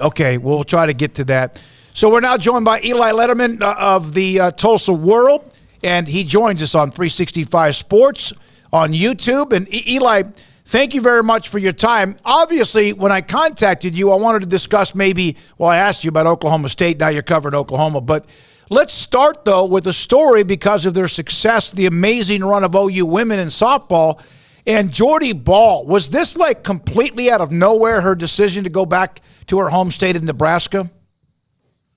Okay, we'll try to get to that. So we're now joined by Eli Lederman of the Tulsa World, and he joins us on 365 Sports on YouTube. And Eli, thank you very much for your time. Obviously, when I contacted you, I wanted to discuss I asked you about Oklahoma State. Now you're covering Oklahoma. But let's start, though, with a story because of their success, the amazing run of OU women in softball. And Jordy Ball, was this like completely out of nowhere, her decision to go back to her home state of Nebraska?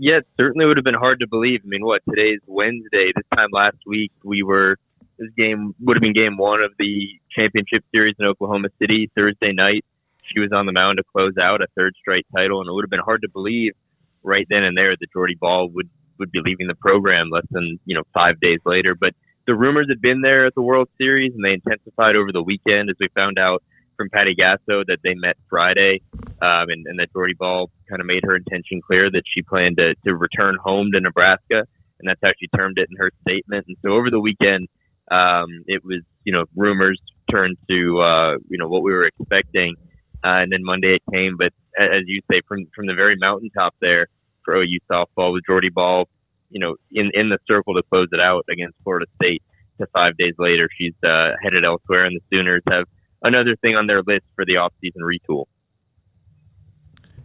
Yeah, it certainly would have been hard to believe. I mean, today's Wednesday. This time last week, this game would have been game one of the championship series in Oklahoma City. Thursday night, she was on the mound to close out a third straight title, and it would have been hard to believe right then and there that Jordy Ball would be leaving the program less than 5 days later. But the rumors had been there at the World Series, and they intensified over the weekend as we found out from Patty Gasso that they met Friday, and that Jordy Ball kind of made her intention clear that she planned to return home to Nebraska, and that's how she termed it in her statement. And so over the weekend, it was, rumors turned to, what we were expecting, and then Monday it came. But as you say, from the very mountaintop there for OU softball with Jordy Ball, in the circle to close it out against Florida State, to 5 days later, she's headed elsewhere, and the Sooners have another thing on their list for the offseason retool.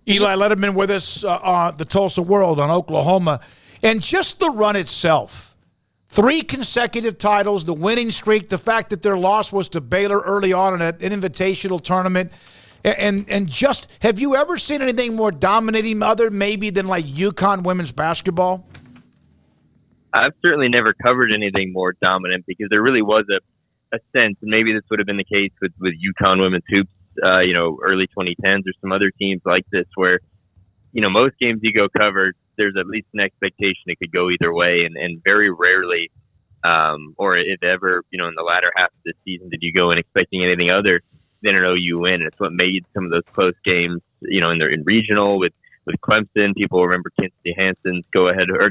Eli Lederman with us on the Tulsa World on Oklahoma. And just the run itself, 3 consecutive titles, the winning streak, the fact that their loss was to Baylor early on in an invitational tournament. And just, have you ever seen anything more dominating maybe than like UConn women's basketball? I've certainly never covered anything more dominant because there really was a sense, and maybe this would have been the case with UConn women's hoops, early 2010s or some other teams like this where, most games you go cover, there's at least an expectation it could go either way. And very rarely, or if ever, in the latter half of the season, did you go in expecting anything other than an OU win. And it's what made some of those close games, in regional with Clemson. People remember Kinsey Hansen's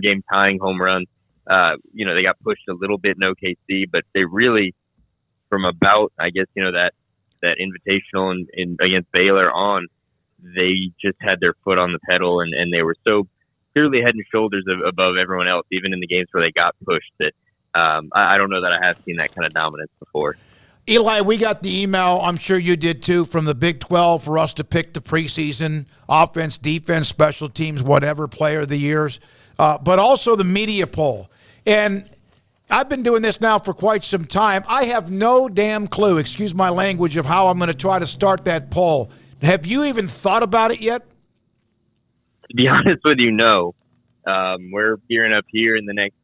game tying home run. They got pushed a little bit in OKC, but they really, from about, I guess, that invitational in against Baylor on, they just had their foot on the pedal, and they were so clearly head and shoulders above everyone else, even in the games where they got pushed, that I don't know that I have seen that kind of dominance before. Eli, we got the email, I'm sure you did too, from the Big 12 for us to pick the preseason offense, defense, special teams, whatever, player of the years, but also the media poll. And I've been doing this now for quite some time. I have no damn clue, excuse my language, of how I'm going to try to start that poll. Have you even thought about it yet? To be honest with you, no. We're gearing up here in the next,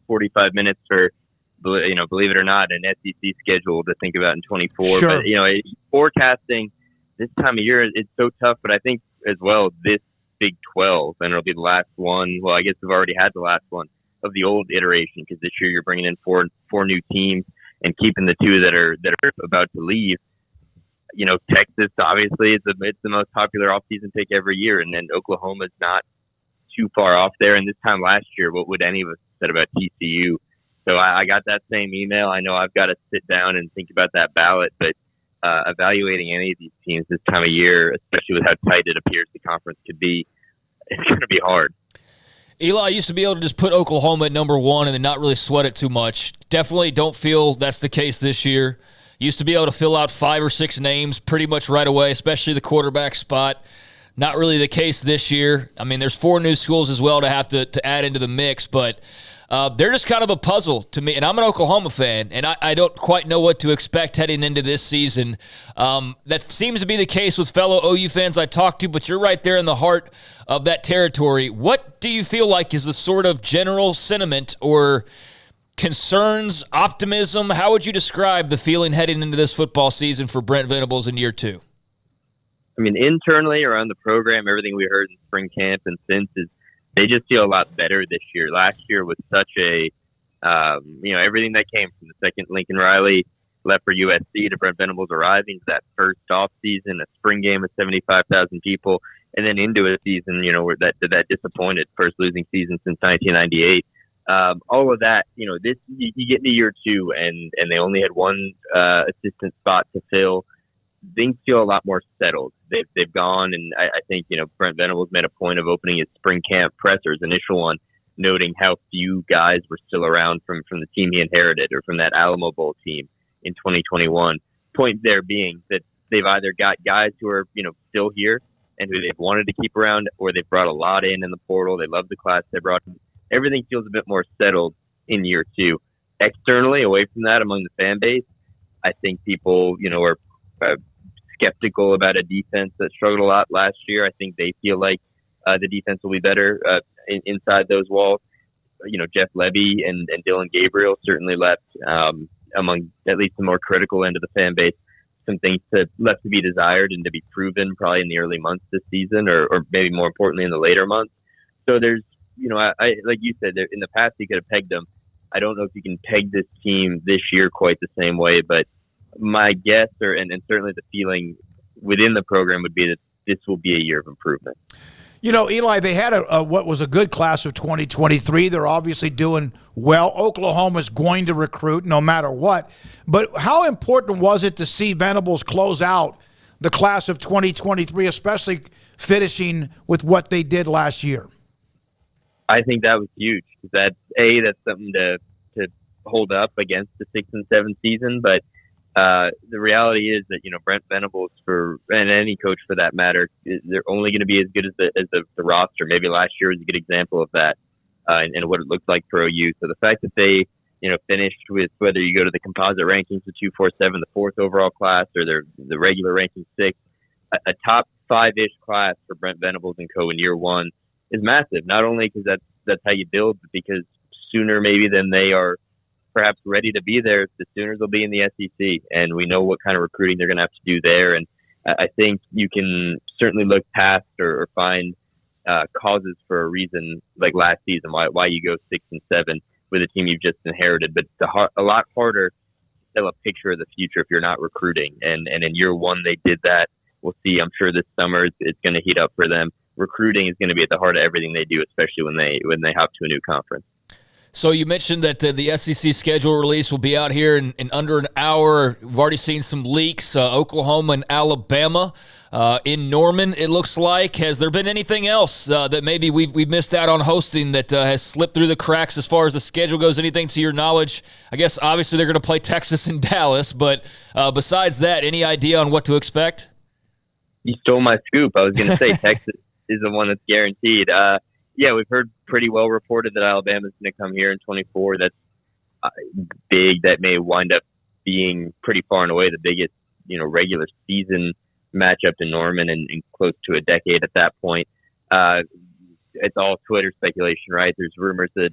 45 minutes for, believe it or not, an SEC schedule to think about in 24. Sure. But, forecasting this time of year, it's so tough. But I think as well, this Big 12, and it'll be the last one. Well, I guess we've already had the last one of the old iteration, because this year you're bringing in four new teams and keeping the 2 that are about to leave. Texas obviously it's the most popular offseason pick every year, and then Oklahoma's not too far off there. And this time last year, what would any of us said about TCU? So I got that same email. I know I've got to sit down and think about that ballot, but evaluating any of these teams this time of year, especially with how tight it appears the conference could be, it's going to be hard. Eli, I used to be able to just put Oklahoma at number 1 and then not really sweat it too much. Definitely don't feel that's the case this year. Used to be able to fill out 5 or 6 names pretty much right away, especially the quarterback spot. Not really the case this year. I mean, there's 4 new schools as well to have to add into the mix, but they're just kind of a puzzle to me. And I'm an Oklahoma fan, and I don't quite know what to expect heading into this season. That seems to be the case with fellow OU fans I talk to, but you're right there in the heart of that territory. What do you feel like is the sort of general sentiment or concerns, optimism? How would you describe the feeling heading into this football season for Brent Venables in year 2? I mean, internally around the program, everything we heard in spring camp and since is they just feel a lot better this year. Last year was such a, everything that came from the second Lincoln Riley left for USC to Brent Venables arriving to that first off season, a spring game of 75,000 people, and then into a season, where that disappointed first losing season since 1998. All of that, this you get into year 2 and they only had one assistant spot to fill. things feel a lot more settled. They've gone, and I think, Brent Venables made a point of opening his spring camp presser, his initial one, noting how few guys were still around from the team he inherited or from that Alamo Bowl team in 2021. Point there being that they've either got guys who are, still here and who they've wanted to keep around, or they've brought a lot in the portal. They love the class they brought in. Everything feels a bit more settled in year two. Externally, away from that, among the fan base, I think people, are skeptical about a defense that struggled a lot last year. I think they feel like the defense will be better inside those walls. Jeff Levy and Dylan Gabriel certainly left, among at least the more critical end of the fan base, some things left to be desired and to be proven probably in the early months this season, or maybe more importantly in the later months. So there's, I like you said, in the past you could have pegged them. I don't know if you can peg this team this year quite the same way, but my guess, and certainly the feeling within the program, would be that this will be a year of improvement. Eli, they had what was a good class of 2023. They're obviously doing well. Oklahoma's going to recruit no matter what. But how important was it to see Venables close out the class of 2023, especially finishing with what they did last year? I think that was huge. That's something to hold up against the 6 and 7 season. But the reality is that, Brent Venables, and any coach for that matter, they're only going to be as good as the roster. Maybe last year was a good example of that, and what it looked like for OU. So the fact that they, finished with, whether you go to the composite rankings, the 247, the 4th overall class, or the regular ranking 6, a top 5-ish class for Brent Venables and co in year one is massive. Not only because that's how you build, but because sooner maybe than they are perhaps ready to be there, the Sooners will be in the SEC, and we know what kind of recruiting they're going to have to do there. And I think you can certainly look past or find causes for a reason like last season why you go 6 and 7 with a team you've just inherited. But it's a lot harder to tell a picture of the future if you're not recruiting. And in year one they did that. We'll see. I'm sure this summer it's going to heat up for them. Recruiting is going to be at the heart of everything they do, especially when they hop to a new conference. So you mentioned that the SEC schedule release will be out here in under an hour. We've already seen some leaks, Oklahoma and Alabama in Norman, it looks like. Has there been anything else that maybe we've missed out on hosting that has slipped through the cracks as far as the schedule goes? Anything to your knowledge? I guess obviously they're going to play Texas and Dallas, but besides that, any idea on what to expect? You stole my scoop. I was going to say Texas is the one that's guaranteed. Yeah, we've heard pretty well reported that Alabama's going to come here in 24. That's big. That may wind up being pretty far and away the biggest, regular season matchup in Norman in close to a decade at that point. It's all Twitter speculation, right? There's rumors that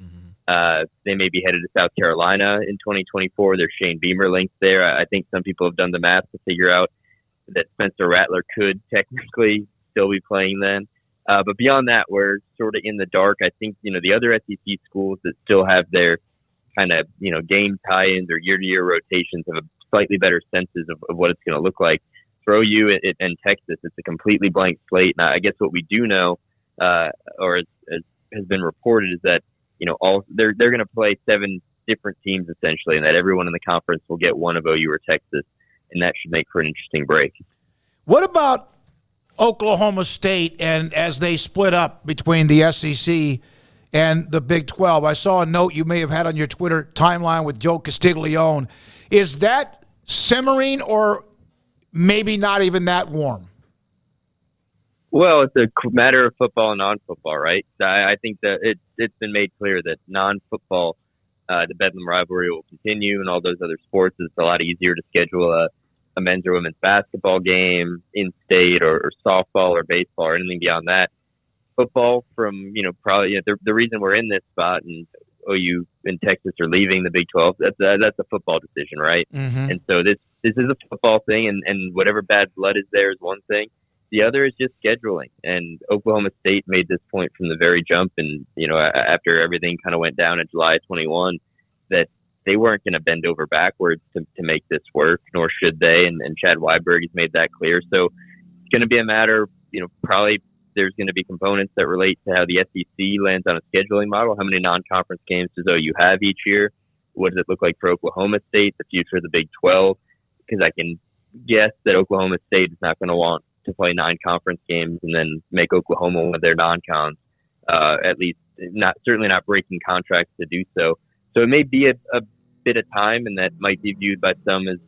they may be headed to South Carolina in 2024. There's Shane Beamer links there. I think some people have done the math to figure out that Spencer Rattler could technically still be playing then. But beyond that, we're sort of in the dark. I think, the other SEC schools that still have their kind of, game tie-ins or year-to-year rotations have a slightly better senses of what it's going to look like. For OU and Texas, it's a completely blank slate. Now, I guess what we do know, or has been reported, is that, they're going to play 7 different teams essentially, and that everyone in the conference will get one of OU or Texas, and that should make for an interesting break. What about Oklahoma State, and as they split up between the SEC and the Big 12? I saw a note you may have had on your Twitter timeline with Joe Castiglione. Is that simmering, or maybe not even that warm? Well, it's a matter of football and non-football, right? I think that it's been made clear that non-football, the Bedlam rivalry will continue, and all those other sports, it's a lot easier to schedule a men's or women's basketball game in state, or softball or baseball or anything beyond that. Football, from, probably the reason we're in this spot, and OU and Texas are leaving the Big 12, that's a football decision, right? Mm-hmm. And so this is a football thing, and whatever bad blood is there is one thing. The other is just scheduling. And Oklahoma State made this point from the very jump, and, after everything kind of went down in July 21, that they weren't going to bend over backwards to make this work, nor should they. And Chad Weiberg has made that clear. So it's going to be a matter, probably there's going to be components that relate to how the SEC lands on a scheduling model. How many non-conference games does OU have each year? What does it look like for Oklahoma State, the future of the Big 12? Because I can, guess that Oklahoma State is not going to want to play 9 conference games and then make Oklahoma one of their non-cons. At least certainly not breaking contracts to do so. So it may be a bit of time, and that might be viewed by some as,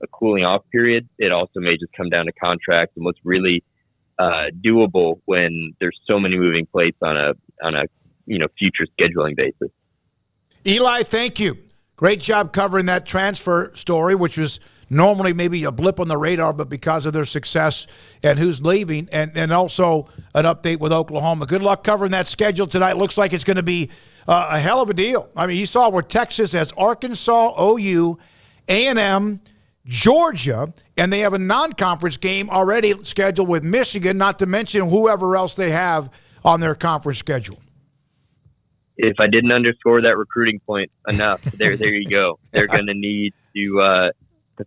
a cooling off period. It also may just come down to contracts and what's really doable when there's so many moving plates on a future scheduling basis. Eli, thank you. Great job covering that transfer story, which was normally maybe a blip on the radar, but because of their success and who's leaving, and also an update with Oklahoma. Good luck covering that schedule tonight. Looks like it's going to be a hell of a deal. I mean, you saw where Texas has Arkansas, OU, A&M, Georgia, and they have a non-conference game already scheduled with Michigan, not to mention whoever else they have on their conference schedule. If I didn't underscore that recruiting point enough, there you go. They're going to need to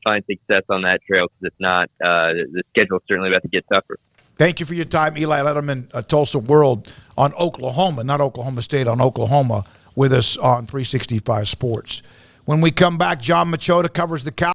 find success on that trail, because if not, the schedule's certainly about to get tougher. Thank you for your time, Eli Lederman, Tulsa World on Oklahoma, not Oklahoma State, on Oklahoma, with us on 365 Sports. When we come back, John Machota covers the Cowboys.